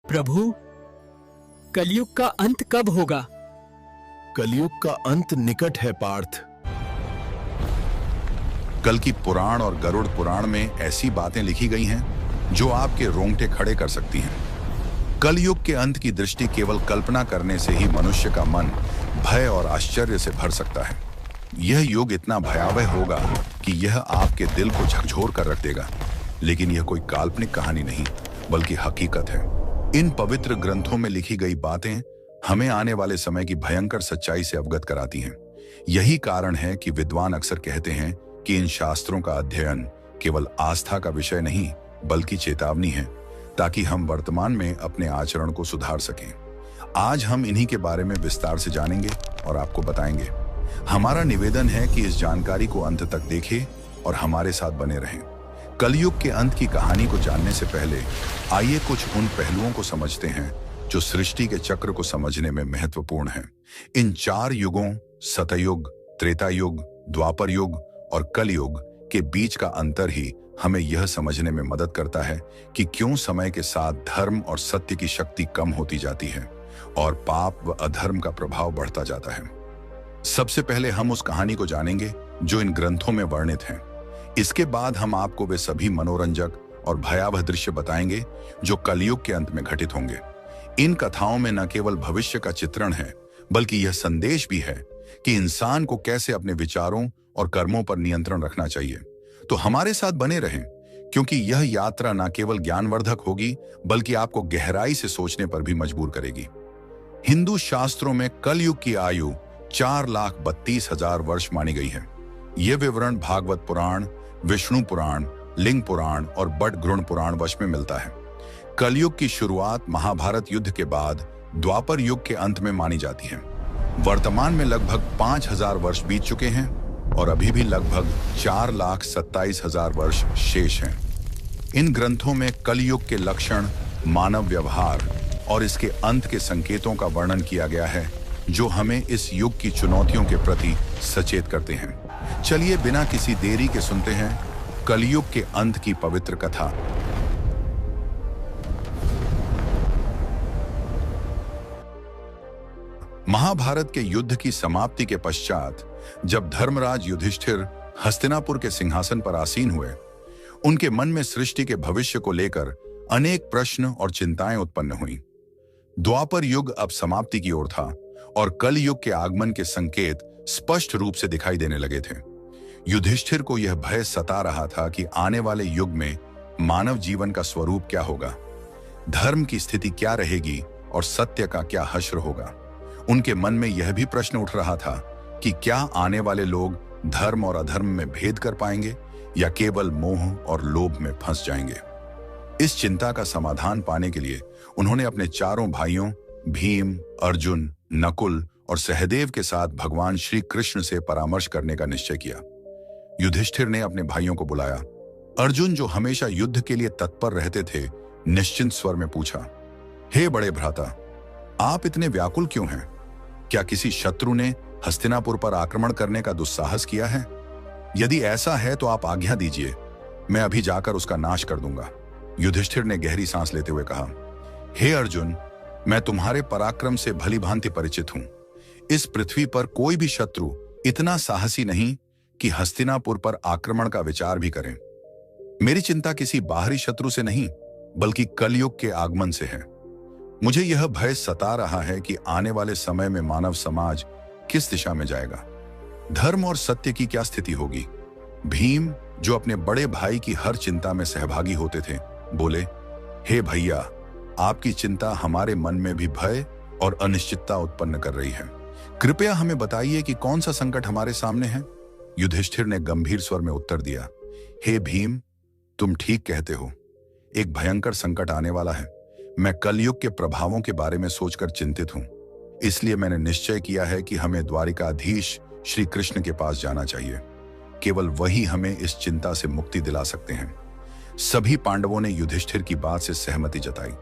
प्रभु, कलयुग का अंत कब होगा? कलयुग का अंत निकट है पार्थ। कल की पुराण और गरुड़ पुराण में ऐसी बातें लिखी गई हैं जो आपके रोंगटे खड़े कर सकती हैं। कलयुग के अंत की दृष्टि केवल कल्पना करने से ही मनुष्य का मन भय और आश्चर्य से भर सकता है। यह युग इतना भयावह होगा कि यह आपके दिल को झकझोर कर रख देगा। लेकिन यह कोई काल्पनिक कहानी नहीं, बल्कि हकीकत है। इन पवित्र ग्रंथों में लिखी गई बातें हमें आने वाले समय की भयंकर सच्चाई से अवगत कराती हैं। यही कारण है कि विद्वान अक्सर कहते हैं कि इन शास्त्रों का अध्ययन केवल आस्था का विषय नहीं, बल्कि चेतावनी है, ताकि हम वर्तमान में अपने आचरण को सुधार सकें। आज हम इन्हीं के बारे में विस्तार से जानेंगे और आपको बताएंगे। हमारा निवेदन है कि इस जानकारी को अंत तक देखें और हमारे साथ बने रहें। कलयुग के अंत की कहानी को जानने से पहले आइए कुछ उन पहलुओं को समझते हैं जो सृष्टि के चक्र को समझने में महत्वपूर्ण हैं। इन 4 युगों सतयुग, त्रेता युग, द्वापर युग और कलयुग के बीच का अंतर ही हमें यह समझने में मदद करता है कि क्यों समय के साथ धर्म और सत्य की शक्ति कम होती जाती है और पाप व अधर्म का प्रभाव बढ़ता जाता है। सबसे पहले हम उस कहानी को जानेंगे जो इन ग्रंथों में वर्णित है। इसके बाद हम आपको वे सभी मनोरंजक और भयावह दृश्य बताएंगे जो कलयुग के अंत में घटित होंगे। इन कथाओं में न केवल भविष्य का चित्रण है, बल्कि यह संदेश भी है कि इंसान को कैसे अपने विचारों और कर्मों पर नियंत्रण रखना चाहिए। तो हमारे साथ बने रहें, क्योंकि यह यात्रा न केवल ज्ञानवर्धक होगी, बल्कि आपको गहराई से सोचने पर भी मजबूर करेगी। हिंदू शास्त्रों में कलयुग की आयु 4,32,000 वर्ष मानी गई है। यह विवरण भागवत पुराण, विष्णु पुराण, लिंग पुराण और बटगृण पुराण वश में मिलता है। कलयुग की शुरुआत महाभारत युद्ध के बाद द्वापर युग के अंत में मानी जाती है। वर्तमान में लगभग 5,000 वर्ष बीत चुके हैं और अभी भी लगभग 4,27,000 वर्ष शेष हैं। इन ग्रंथों में कलयुग के लक्षण, मानव व्यवहार और इसके अंत के संकेतों का वर्णन किया गया है, जो हमें इस युग की चुनौतियों के प्रति सचेत करते हैं। चलिए बिना किसी देरी के सुनते हैं कलयुग के अंत की पवित्र कथा। महाभारत के युद्ध की समाप्ति के पश्चात जब धर्मराज युधिष्ठिर हस्तिनापुर के सिंहासन पर आसीन हुए, उनके मन में सृष्टि के भविष्य को लेकर अनेक प्रश्न और चिंताएं उत्पन्न हुई। द्वापर युग अब समाप्ति की ओर था और कल युग के आगमन के संकेत स्पष्ट रूप से दिखाई देने लगे थे। युधिष्ठिर को यह भय सता रहा था कि आने वाले युग में मानव जीवन का स्वरूप क्या होगा, धर्म की स्थिति क्या रहेगी और सत्य का क्या हश्र होगा। उनके मन में यह भी प्रश्न उठ रहा था कि क्या आने वाले लोग धर्म और अधर्म में भेद कर पाएंगे या केवल मोह और लोभ में फंस जाएंगे। इस चिंता का समाधान पाने के लिए उन्होंने अपने चारों भाइयों भीम, अर्जुन, नकुल और सहदेव के साथ भगवान श्री कृष्ण से परामर्श करने का निश्चय किया। युधिष्ठिर ने अपने भाइयों को बुलाया। अर्जुन, जो हमेशा युद्ध के लिए तत्पर रहते थे, निश्चिंत स्वर में पूछा, हे बड़े भ्राता, आप इतने व्याकुल क्यों हैं? क्या किसी शत्रु ने हस्तिनापुर पर आक्रमण करने का दुस्साहस किया है? यदि ऐसा है तो आप आज्ञा दीजिए, मैं अभी जाकर उसका नाश कर दूंगा। युधिष्ठिर ने गहरी सांस लेते हुए कहा, हे अर्जुन, मैं तुम्हारे पराक्रम से भली भांति परिचित हूं। इस पृथ्वी पर कोई भी शत्रु इतना साहसी नहीं कि हस्तिनापुर पर आक्रमण का विचार भी करें। मेरी चिंता किसी बाहरी शत्रु से नहीं, बल्कि कलयुग के आगमन से है। मुझे यह भय सता रहा है कि आने वाले समय में मानव समाज किस दिशा में जाएगा, धर्म और सत्य की क्या स्थिति होगी। भीम, जो अपने बड़े भाई की हर चिंता में सहभागी होते थे, बोले, हे भैया, आपकी चिंता हमारे मन में भी भय और अनिश्चितता उत्पन्न कर रही है। कृपया हमें बताइए कि कौन सा संकट हमारे सामने है। युधिष्ठिर ने गंभीर स्वर में उत्तर दिया, हे भीम, तुम ठीक कहते हो। एक भयंकर संकट आने वाला है। मैं कलयुग के प्रभावों के बारे में सोचकर चिंतित हूं। इसलिए मैंने निश्चय किया है कि हमें द्वारिकाधीश श्री कृष्ण के पास जाना चाहिए। केवल वही हमें इस चिंता से मुक्ति दिला सकते हैं। सभी पांडवों ने युधिष्ठिर की बात से सहमति जताई।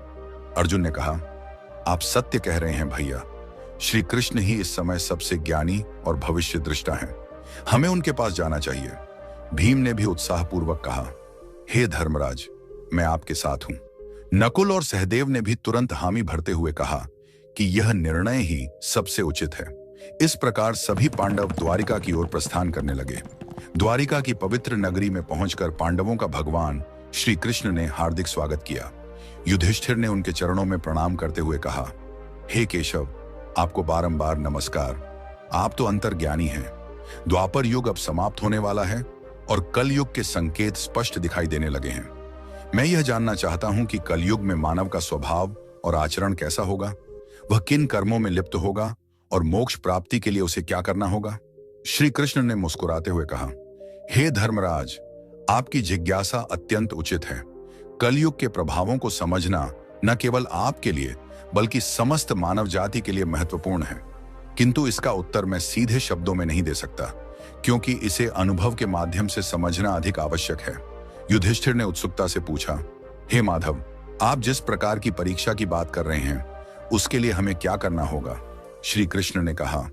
अर्जुन ने कहा, आप सत्य कह रहे हैं भैया। श्री कृष्ण ही इस समय सबसे ज्ञानी और भविष्य दृष्टा हैं। हमें उनके पास जाना चाहिए। भीम ने भी उत्साहपूर्वक कहा, हे धर्मराज, मैं आपके साथ हूं। नकुल और सहदेव ने भी तुरंत हामी भरते हुए कहा कि यह निर्णय ही सबसे उचित है। इस प्रकार सभी पांडव द्वारिका की ओर प्रस्थान करने लगे। द्वारिका की पवित्र नगरी में पहुंचकर पांडवों का भगवान श्री कृष्ण ने हार्दिक स्वागत किया। युधिष्ठिर ने उनके चरणों में प्रणाम करते हुए कहा, हे केशव, आपको बारंबार नमस्कार। आप तो अंतर्ज्ञानी हैं। द्वापर युग अब समाप्त होने वाला है और कलयुग के संकेत स्पष्ट दिखाई देने लगे हैं। मैं यह जानना चाहता हूं कि कलयुग में मानव का स्वभाव और आचरण कैसा होगा, वह किन कर्मों में लिप्त होगा और मोक्ष प्राप्ति के लिए उसे क्या करना होगा। श्री कृष्ण ने मुस्कुराते हुए कहा, हे धर्मराज, आपकी जिज्ञासा अत्यंत उचित है। कलयुग के प्रभावों को समझना न केवल आपके लिए बल्कि समस्त मानव जाति के लिए महत्वपूर्ण है, किंतु इसका उत्तर मैं सीधे शब्दों में नहीं दे सकता, क्योंकि इसे अनुभव के माध्यम से समझना अधिक आवश्यक है। युधिष्ठिर ने उत्सुकता से पूछा, हे माधव, आप जिस प्रकार की परीक्षा की बात कर रहे हैं उसके लिए हमें क्या करना होगा। श्री कृष्ण ने कहा,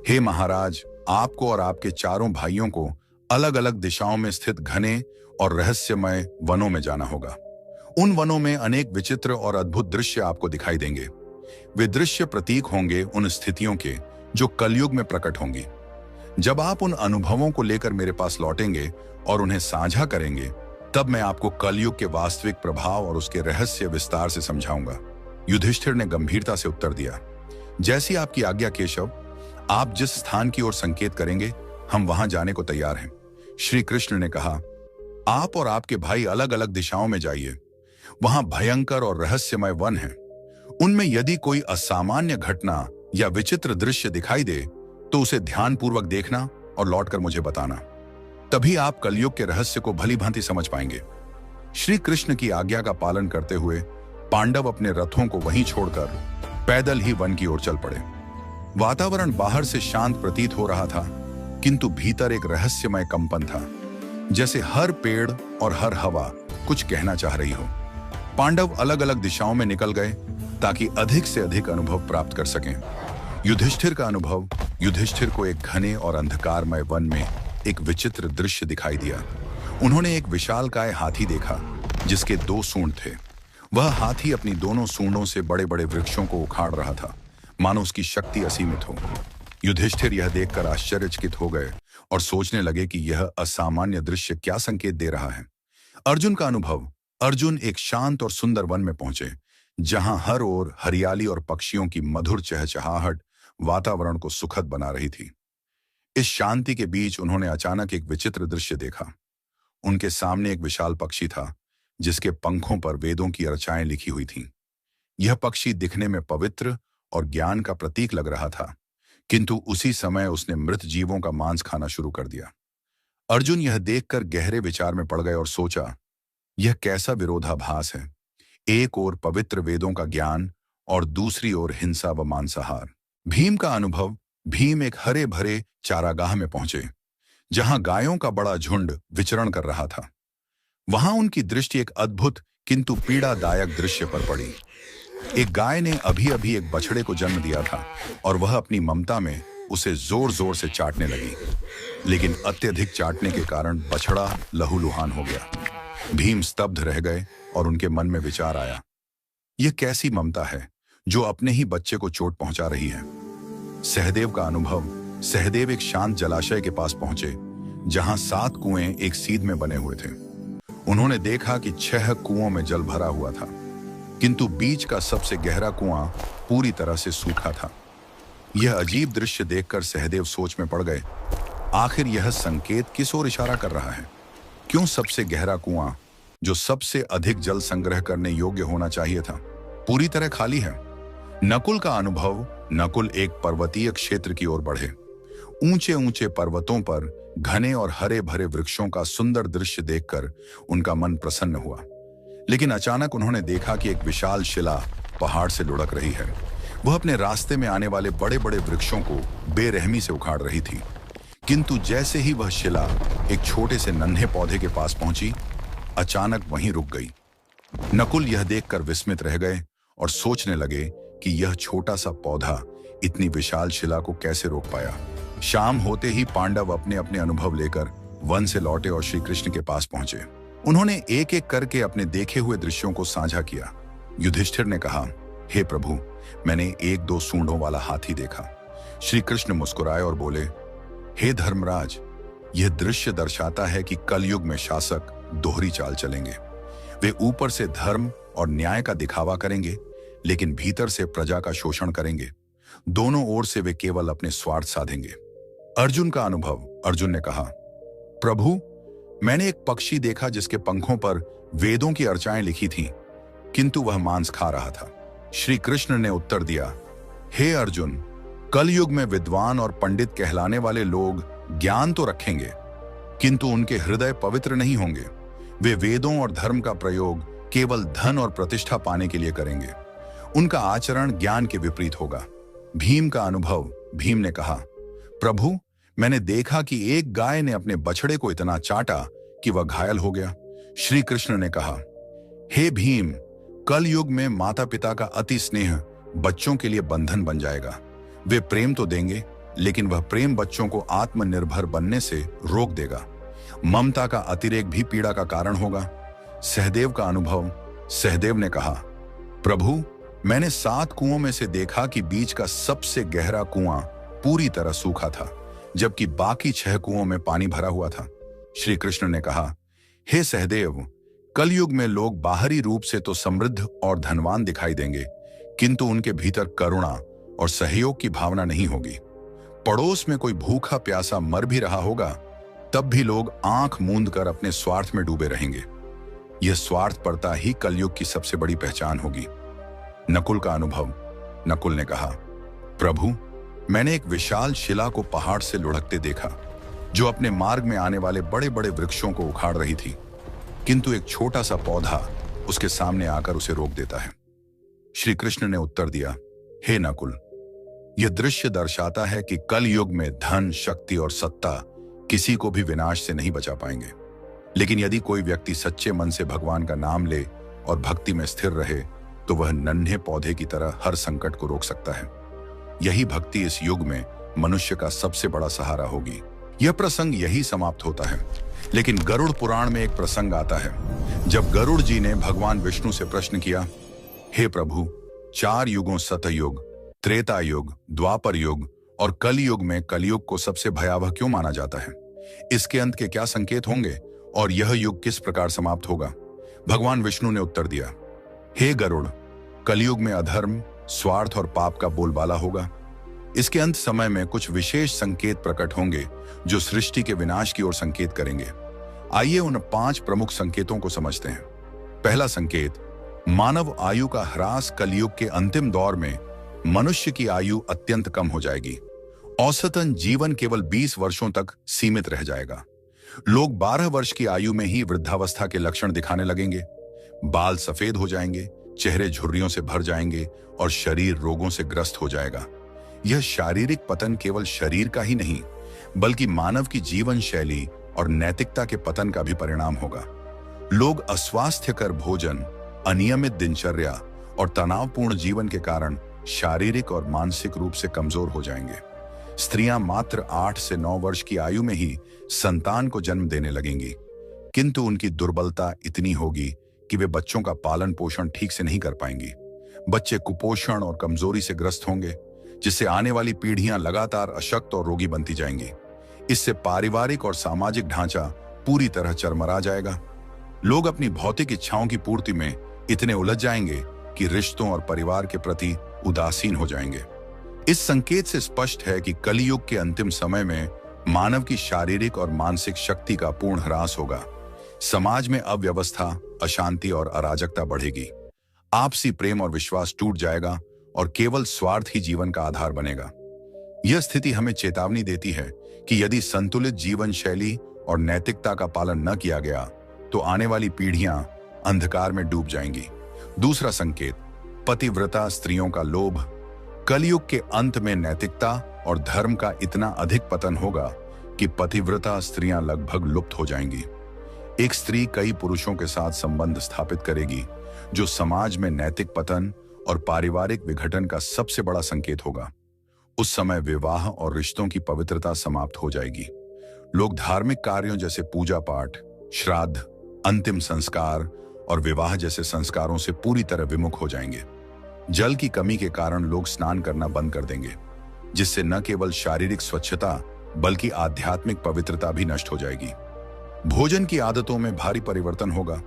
हे महाराज, आपको और आपके चारों भाइयों को अलग अलग दिशाओं में स्थित घने और रहस्यमय वनों में जाना होगा। उन वनों में अनेक विचित्र और अद्भुत दृश्य आपको दिखाई देंगे। वे दृश्य प्रतीक होंगे उन स्थितियों के जो कलयुग में प्रकट होंगी। जब आप उन अनुभवों को लेकर मेरे पास लौटेंगे और उन्हें साझा करेंगे, तब मैं आपको कलयुग के वास्तविक प्रभाव और उसके रहस्य विस्तार से समझाऊंगा। युधिष्ठिर ने गंभीरता से उत्तर दिया, जैसी आपकी आज्ञा केशव। आप जिस स्थान की ओर संकेत करेंगे हम वहां जाने को तैयार हैं। श्री कृष्ण ने कहा, आप और आपके भाई अलग अलग दिशाओं में जाइए। वहां भयंकर और रहस्यमय वन हैं। उनमें यदि कोई असामान्य घटना या विचित्र दृश्य दिखाई दे तो उसे ध्यानपूर्वक देखना और लौटकर मुझे बताना। तभी आप कलयुग के रहस्य को भली भांति समझ पाएंगे। श्री कृष्ण की आज्ञा का पालन करते हुए पांडव अपने रथों को वहीं छोड़कर पैदल ही वन की ओर चल पड़े। वातावरण बाहर से शांत प्रतीत हो रहा था, किंतु भीतर एक रहस्यमय कंपन था, जैसे हर पेड़ और हर हवा कुछ कहना चाह रही हो। पांडव अलग अलग दिशाओं में निकल गए ताकि अधिक से अधिक अनुभव प्राप्त कर सकें। युधिष्ठिर का अनुभव, युधिष्ठिर को एक घने और अंधकारमय वन में एक विचित्र दृश्य दिखाई दिया। उन्होंने एक विशालकाय हाथी देखा जिसके 2 सूंड थे। वह हाथी अपनी दोनों सूंडों से बड़े बड़े वृक्षों को उखाड़ रहा था, मानो उसकी शक्ति असीमित हो। युधिष्ठिर यह देखकर आश्चर्यचकित हो गए और सोचने लगे कि यह असामान्य दृश्य क्या संकेत दे रहा है। अर्जुन का अनुभव, अर्जुन एक शांत और सुंदर वन में पहुंचे जहां हर ओर हरियाली और पक्षियों की मधुर चहचहाहट वातावरण को सुखद बना रही थी। इस शांति के बीच उन्होंने अचानक एक विचित्र दृश्य देखा। उनके सामने एक विशाल पक्षी था जिसके पंखों पर वेदों की अर्चाएं लिखी हुई थीं। यह पक्षी दिखने में पवित्र और ज्ञान का प्रतीक लग रहा था, किंतु उसी समय उसने मृत जीवों का मांस खाना शुरू कर दिया। अर्जुन यह देखकर गहरे विचार में पड़ गए और सोचा, यह कैसा विरोधाभास है। एक ओर पवित्र वेदों का ज्ञान और दूसरी ओर हिंसा व मांसाहार। भीम का अनुभव, भीम एक हरे भरे चारागाह में पहुंचे जहां गायों का बड़ा झुंड विचरण कर रहा था। वहां उनकी दृष्टि एक अद्भुत किंतु पीड़ादायक दृश्य पर पड़ी। एक गाय ने अभी अभी एक बछड़े को जन्म दिया था और वह अपनी ममता में उसे जोर जोर से चाटने लगी, लेकिन अत्यधिक चाटने के कारण बछड़ा लहूलुहान हो गया। भीम स्तब्ध रह गए और उनके मन में विचार आया, यह कैसी ममता है जो अपने ही बच्चे को चोट पहुंचा रही है। सहदेव का अनुभव, सहदेव एक शांत जलाशय के पास पहुंचे जहां 7 कुएं एक सीध में बने हुए थे। उन्होंने देखा कि 6 कुओं में जल भरा हुआ था, किंतु बीच का सबसे गहरा कुआं पूरी तरह से सूखा था। यह अजीब दृश्य देखकर सहदेव सोच में पड़ गए, आखिर यह संकेत किस ओर इशारा कर रहा है। क्यों सबसे गहरा कुआं, जो सबसे अधिक जल संग्रह करने योग्य होना चाहिए था, पूरी तरह खाली है। नकुल का अनुभव, नकुल एक पर्वतीय क्षेत्र की ओर बढ़े। ऊंचे ऊंचे पर्वतों पर घने और हरे भरे वृक्षों का सुंदर दृश्य देखकर उनका मन प्रसन्न हुआ, लेकिन अचानक उन्होंने देखा कि एक विशाल शिला पहाड़ से लुढ़क रही है। वह अपने रास्ते में आने वाले बड़े बड़े वृक्षों को बेरहमी से उखाड़ रही थी, किंतु जैसे ही वह शिला एक छोटे से नन्हे पौधे के पास पहुंची, अचानक वहीं रुक गई। नकुल यह देखकर विस्मित रह गए और सोचने लगे कि यह छोटा सा पौधा इतनी विशाल शिला को कैसे रोक पाया। शाम होते ही पांडव अपने अपने अनुभव लेकर वन से लौटे और श्री कृष्ण के पास पहुंचे। उन्होंने एक एक करके अपने देखे हुए दृश्यों को साझा किया। युधिष्ठिर ने कहा, हे प्रभु, मैंने 1-2 सूंडों वाला हाथी देखा। श्री कृष्ण मुस्कुराए और बोले, हे धर्मराज, यह दृश्य दर्शाता है कि कलयुग में शासक दोहरी चाल चलेंगे। वे ऊपर से धर्म और न्याय का दिखावा करेंगे, लेकिन भीतर से प्रजा का शोषण करेंगे। दोनों ओर से वे केवल अपने स्वार्थ साधेंगे। अर्जुन का अनुभव। अर्जुन ने कहा, प्रभु, मैंने एक पक्षी देखा जिसके पंखों पर वेदों की अर्चाएं लिखी थीं, किंतु वह मांस खा रहा था। श्री कृष्ण ने उत्तर दिया, हे अर्जुन, कलयुग में विद्वान और पंडित कहलाने वाले लोग ज्ञान तो रखेंगे, किंतु उनके हृदय पवित्र नहीं होंगे। वे वेदों और धर्म का प्रयोग केवल धन और प्रतिष्ठा पाने के लिए करेंगे। उनका आचरण ज्ञान के विपरीत होगा। भीम का अनुभव। भीम ने कहा, प्रभु, मैंने देखा कि एक गाय ने अपने बछड़े को इतना चाटा कि वह घायल हो गया। श्री कृष्ण ने कहा, हे भीम, कल युग में माता पिता का अति स्नेह बच्चों के लिए बंधन बन जाएगा। वे प्रेम तो देंगे, लेकिन वह प्रेम बच्चों को आत्मनिर्भर बनने से रोक देगा। ममता का अतिरेक भी पीड़ा का कारण होगा। सहदेव का अनुभव। सहदेव ने कहा, प्रभु, मैंने 7 कुओं में से देखा कि बीच का सबसे गहरा कुआं पूरी तरह सूखा था, जबकि बाकी 6 कुओं में पानी भरा हुआ था। श्री कृष्ण ने कहा, हे सहदेव, कलयुग में लोग बाहरी रूप से तो समृद्ध और धनवान दिखाई देंगे, किंतु उनके भीतर करुणा और सहयोग की भावना नहीं होगी। पड़ोस में कोई भूखा प्यासा मर भी रहा होगा, तब भी लोग आंख मूंद कर अपने स्वार्थ में डूबे रहेंगे। यह स्वार्थपरता ही कलयुग की सबसे बड़ी पहचान होगी। नकुल का अनुभव। नकुल ने कहा, प्रभु, मैंने एक विशाल शिला को पहाड़ से लुढ़कते देखा, जो अपने मार्ग में आने वाले बड़े बड़े वृक्षों को उखाड़ रही थी, किंतु एक छोटा सा पौधा उसके सामने आकर उसे रोक देता है। श्री कृष्ण ने उत्तर दिया, हे नकुल, यह दृश्य दर्शाता है कि कल युग में धन, शक्ति और सत्ता किसी को भी विनाश से नहीं बचा पाएंगे। लेकिन यदि कोई व्यक्ति सच्चे मन से भगवान का नाम ले और भक्ति में स्थिर रहे, तो वह नन्हे पौधे की तरह हर संकट को रोक सकता है। यही भक्ति इस युग में मनुष्य का सबसे बड़ा सहारा होगी। यह प्रसंग यही समाप्त होता है, लेकिन गरुड़ पुराण में एक प्रसंग आता है, जब गरुड़ जी ने भगवान विष्णु से प्रश्न किया, हे प्रभु, 4 युगों सतयुग, त्रेता युग, द्वापर युग और कलयुग में कलयुग को सबसे भयावह क्यों माना जाता है? इसके अंत के क्या संकेत होंगे और यह युग किस प्रकार समाप्त होगा? भगवान विष्णु ने उत्तर दिया, हे गरुड़, कलयुग में अधर्म, स्वार्थ और पाप का बोलबाला होगा। इसके अंत समय में कुछ विशेष संकेत प्रकट होंगे जो सृष्टि के विनाश की ओर संकेत करेंगे। आइए उन 5 प्रमुख संकेतों को समझते हैं। पहला संकेत, मानव आयु का ह्रास। कलयुग के अंतिम दौर में मनुष्य की आयु अत्यंत कम हो जाएगी। औसतन जीवन केवल 20 वर्षों तक सीमित रह जाएगा। लोग 12 वर्ष की आयु में ही वृद्धावस्था के लक्षण दिखाने लगेंगे। बाल सफेद हो जाएंगे, चेहरे झुर्रियों से भर जाएंगे और शरीर रोगों से ग्रस्त हो जाएगा। यह शारीरिक पतन केवल शरीर का ही नहीं, बल्कि मानव की जीवन शैली और नैतिकता के पतन का भी परिणाम होगा। लोग अस्वास्थ्यकर भोजन, अनियमित दिनचर्या और तनावपूर्ण जीवन के कारण शारीरिक और मानसिक रूप से कमजोर हो जाएंगे। स्त्रियां मात्र 8 से 9 वर्ष की आयु में ही संतान को जन्म देने लगेंगी, किंतु उनकी दुर्बलता इतनी होगी कि वे बच्चों का पालन पोषण ठीक से नहीं कर पाएंगी। बच्चे कुपोषण और कमजोरी से ग्रस्त होंगे, जिससे आने वाली पीढ़ियां लगातार अशक्त और रोगी बनती जाएंगी। इससे पारिवारिक और सामाजिक ढांचा पूरी तरह चरमरा जाएगा। लोग अपनी भौतिक इच्छाओं की पूर्ति में इतने उलझ जाएंगे कि रिश्तों और परिवार के प्रति उदासीन हो जाएंगे। इस संकेत से स्पष्ट है कि कलयुग के अंतिम समय में मानव की शारीरिक और मानसिक शक्ति का पूर्ण ह्रास होगा। समाज में अव्यवस्था, अशांति और अराजकता बढ़ेगी। आपसी प्रेम और विश्वास टूट जाएगा और केवल स्वार्थ ही जीवन का आधार बनेगा। यह स्थिति हमें चेतावनी देती है कि यदि संतुलित जीवन शैली और नैतिकता का पालन न किया गया, तो आने वाली पीढ़ियां अंधकार में डूब जाएंगी। दूसरा संकेत, पतिव्रता स्त्रियों का लोभ। कलयुग के अंत में नैतिकता और धर्म का इतना अधिक पतन होगा कि पतिव्रता स्त्रियां लगभग लुप्त हो जाएंगी। एक स्त्री कई पुरुषों के साथ संबंध स्थापित करेगी, जो समाज में नैतिक पतन और पारिवारिक विघटन का सबसे बड़ा संकेत होगा। उस समय विवाह और रिश्तों की पवित्रता समाप्त हो जाएगी। लोग धार्मिक कार्यों जैसे पूजा पाठ, श्राद्ध, अंतिम संस्कार और विवाह जैसे संस्कारों से पूरी तरह विमुख हो जाएंगे। जल की कमी के कारण लोग स्नान करना बंद कर देंगे, जिससे न केवल शारीरिक स्वच्छता बल्कि आध्यात्मिक पवित्रता भी नष्ट हो जाएगी। भोजन की आदतों में भारी परिवर्तन होगा,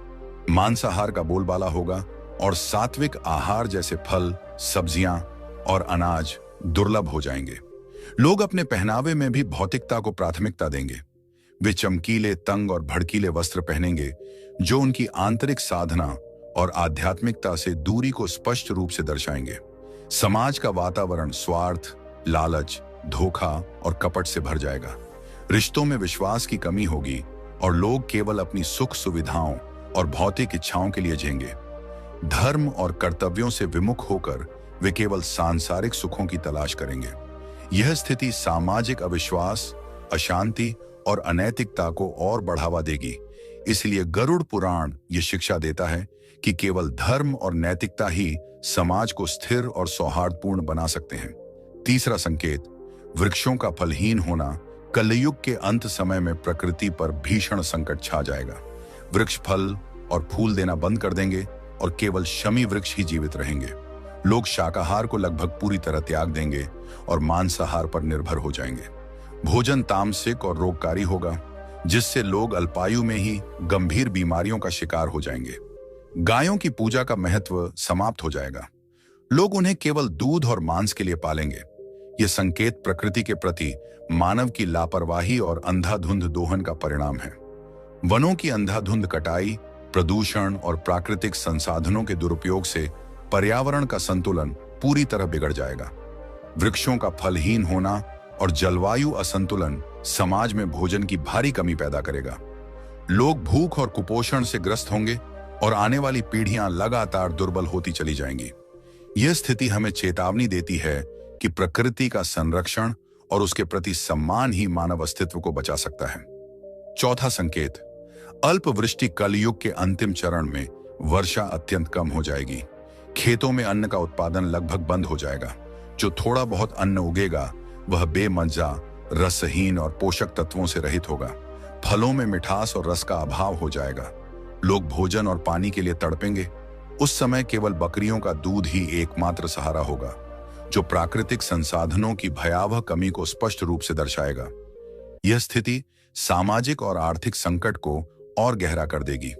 मांसाहार का बोलबाला होगा और सात्विक आहार जैसे फल, सब्जियां और अनाज दुर्लभ हो जाएंगे। लोग अपने पहनावे में भी भौतिकता को प्राथमिकता देंगे। वे चमकीले, तंग और भड़कीले वस्त्र पहनेंगे जो उनकी आंतरिक साधना और आध्यात्मिकता से दूरी को स्पष्ट रूप से दर्शाएंगे। समाज का वातावरण स्वार्थ, लालच, धोखा और कपट से भर जाएगा। रिश्तों में विश्वास की कमी होगी और लोग केवल अपनी सुख सुविधाओं और भौतिक इच्छाओं के लिए जिएंगे। धर्म और कर्तव्यों से विमुख होकर वे केवल सांसारिक सुखों की तलाश करेंगे। यह स्थिति सामाजिक अविश्वास, अशांति और अनैतिकता को और बढ़ावा देगी। इसलिए गरुड़ पुराण ये शिक्षा देता है कि केवल धर्म और नैतिकता ही समाज को स्थिर और सौहार्दपूर्ण बना सकते हैं। तीसरा संकेत, वृक्षों का फलहीन होना। कलयुग के अंत समय में प्रकृति पर भीषण संकट छा जाएगा। वृक्ष फल और फूल देना बंद कर देंगे और केवल शमी वृक्ष ही जीवित रहेंगे। लोग शाकाहार को लगभग पूरी तरह त्याग देंगे और मांसाहार पर निर्भर हो जाएंगे। भोजन तामसिक और रोगकारी होगा, जिससे लोग अल्पायु में ही गंभीर बीमारियों का शिकार हो जाएंगे। गायों की पूजा का महत्व समाप्त हो जाएगा। लोग उन्हें केवल दूध और मांस के लिए पालेंगे। यह संकेत प्रकृति के प्रति मानव की लापरवाही और अंधाधुंध दोहन का परिणाम है। वनों की अंधाधुंध कटाई, प्रदूषण और प्राकृतिक संसाधनों के दुरुपयोग से पर्यावरण का संतुलन पूरी तरह बिगड़ जाएगा। वृक्षों का फलहीन होना और जलवायु असंतुलन समाज में भोजन की भारी कमी पैदा करेगा। लोग भूख और कुपोषण से ग्रस्त होंगे और आने वाली पीढ़ियां लगातार दुर्बल होती चली जाएंगी। यह स्थिति हमें चेतावनी देती है कि प्रकृति का संरक्षण और उसके प्रति सम्मान ही मानव अस्तित्व को बचा सकता है। चौथा संकेत, अल्पवृष्टि। कलयुग के अंतिम चरण में वर्षा अत्यंत कम हो जाएगी। खेतों में अन्न का उत्पादन लगभग बंद हो जाएगा। जो थोड़ा बहुत अन्न उगेगा वह बेमज्जा, रसहीन और पोषक तत्वों से रहित होगा। फलों में मिठास और रस का अभाव हो जाएगा। लोग भोजन और पानी के लिए तड़पेंगे। उस समय केवल बकरियों का दूध ही एकमात्र सहारा होगा, जो प्राकृतिक संसाधनों की भयावह कमी को स्पष्ट रूप से दर्शाएगा। यह स्थिति सामाजिक और आर्थिक संकट को और गहरा कर देगी।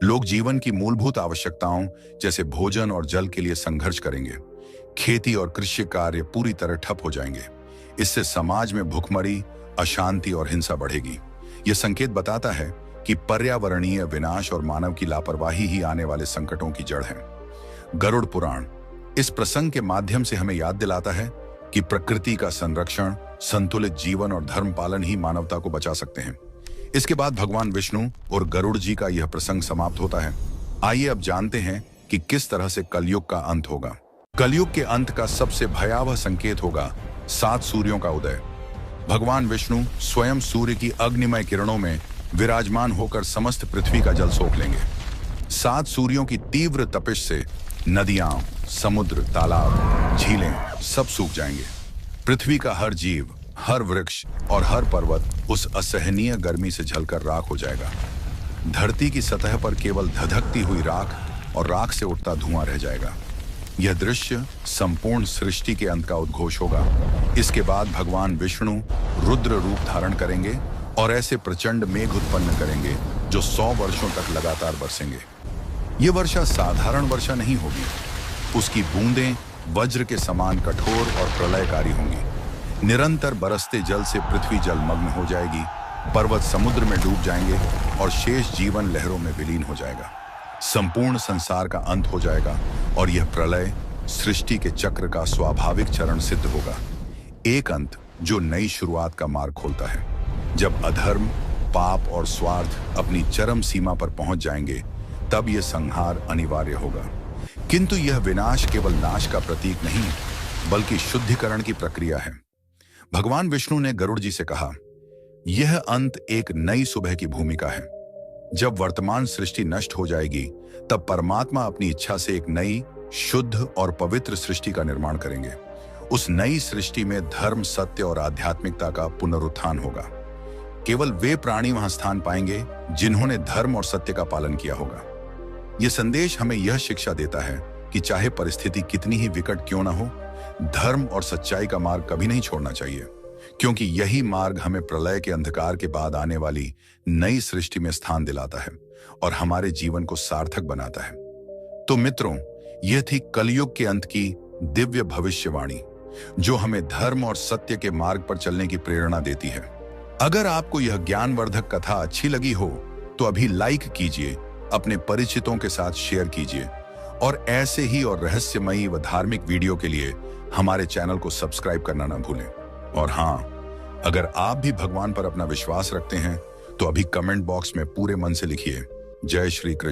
लोग जीवन की मूलभूत आवश्यकताओं जैसे भोजन और जल के लिए संघर्ष करेंगे। खेती और कृषि कार्य पूरी तरह ठप हो जाएंगे। इससे समाज में भुखमरी, अशांति और हिंसा बढ़ेगी। यह संकेत बताता है कि पर्यावरणीय विनाश और मानव की लापरवाही ही आने वाले संकटों की जड़ है। गरुड़ पुराण इस प्रसंग के माध्यम से हमें याद दिलाता है कि प्रकृति का संरक्षण, संतुलित जीवन और धर्म पालन ही मानवता को बचा सकते हैं। इसके बाद भगवान विष्णु और गरुड़ जी का यह प्रसंग समाप्त होता है। आइए अब जानते हैं कि किस तरह से कलयुग का अंत होगा। कलयुग के अंत का सबसे भयावह संकेत होगा 7 सूर्यों का उदय। भगवान विष्णु स्वयं सूर्य की अग्निमय किरणों में विराजमान होकर समस्त पृथ्वी का जल सोख लेंगे। 7 सूर्यों की तीव्र तपिश से नदियां, समुद्र, तालाब, झीलें सब सूख जाएंगे। पृथ्वी का हर जीव, हर वृक्ष और हर पर्वत उस असहनीय गर्मी से जलकर राख हो जाएगा। धरती की सतह पर केवल धधकती हुई राख और राख से उठता धुआं रह जाएगा। यह दृश्य संपूर्ण सृष्टि के अंत का उद्घोष होगा। इसके बाद भगवान विष्णु रुद्र रूप धारण करेंगे और ऐसे प्रचंड मेघ उत्पन्न करेंगे जो 100 वर्षों तक लगातार बरसेंगे। यह वर्षा साधारण वर्षा नहीं होगी। उसकी बूंदें वज्र के समान कठोर और प्रलयकारी होंगी। निरंतर बरसते जल से पृथ्वी जलमग्न हो जाएगी, पर्वत समुद्र में डूब जाएंगे और शेष जीवन लहरों में विलीन हो जाएगा। संपूर्ण संसार का अंत हो जाएगा और यह प्रलय सृष्टि के चक्र का स्वाभाविक चरण सिद्ध होगा। एक अंत जो नई शुरुआत का मार्ग खोलता है। जब अधर्म, पाप और स्वार्थ अपनी चरम सीमा पर पहुंच जाएंगे, तब यह संहार अनिवार्य होगा। किंतु यह विनाश केवल नाश का प्रतीक नहीं, बल्कि शुद्धिकरण की प्रक्रिया है। भगवान विष्णु ने गरुड़ जी से कहा, यह अंत एक नई सुबह की भूमिका है। जब वर्तमान सृष्टि नष्ट हो जाएगी, तब परमात्मा अपनी इच्छा से एक नई, शुद्ध और पवित्र सृष्टि का निर्माण करेंगे। उस नई सृष्टि में धर्म, सत्य और आध्यात्मिकता का पुनरुत्थान होगा। केवल वे प्राणी वहां स्थान पाएंगे जिन्होंने धर्म और सत्य का पालन किया होगा। यह संदेश हमें यह शिक्षा देता है कि चाहे परिस्थिति कितनी ही विकट क्यों ना हो, धर्म और सच्चाई का मार्ग कभी नहीं छोड़ना चाहिए, क्योंकि यही मार्ग हमें प्रलय के अंधकार के बाद आने वाली नई सृष्टि में स्थान दिलाता है और हमारे जीवन को सार्थक बनाता है। तो मित्रों, यह थी कलयुग के अंत की दिव्य भविष्यवाणी, जो हमें धर्म और सत्य के मार्ग पर चलने की प्रेरणा देती है। अगर आपको यह ज्ञानवर्धक कथा अच्छी लगी हो तो अभी लाइक कीजिए, अपने परिचितों के साथ शेयर कीजिए और ऐसे ही और रहस्यमयी व धार्मिक वीडियो के लिए हमारे चैनल को सब्सक्राइब करना ना भूलें। और हाँ, अगर आप भी भगवान पर अपना विश्वास रखते हैं तो अभी कमेंट बॉक्स में पूरे मन से लिखिए, जय श्री कृष्ण।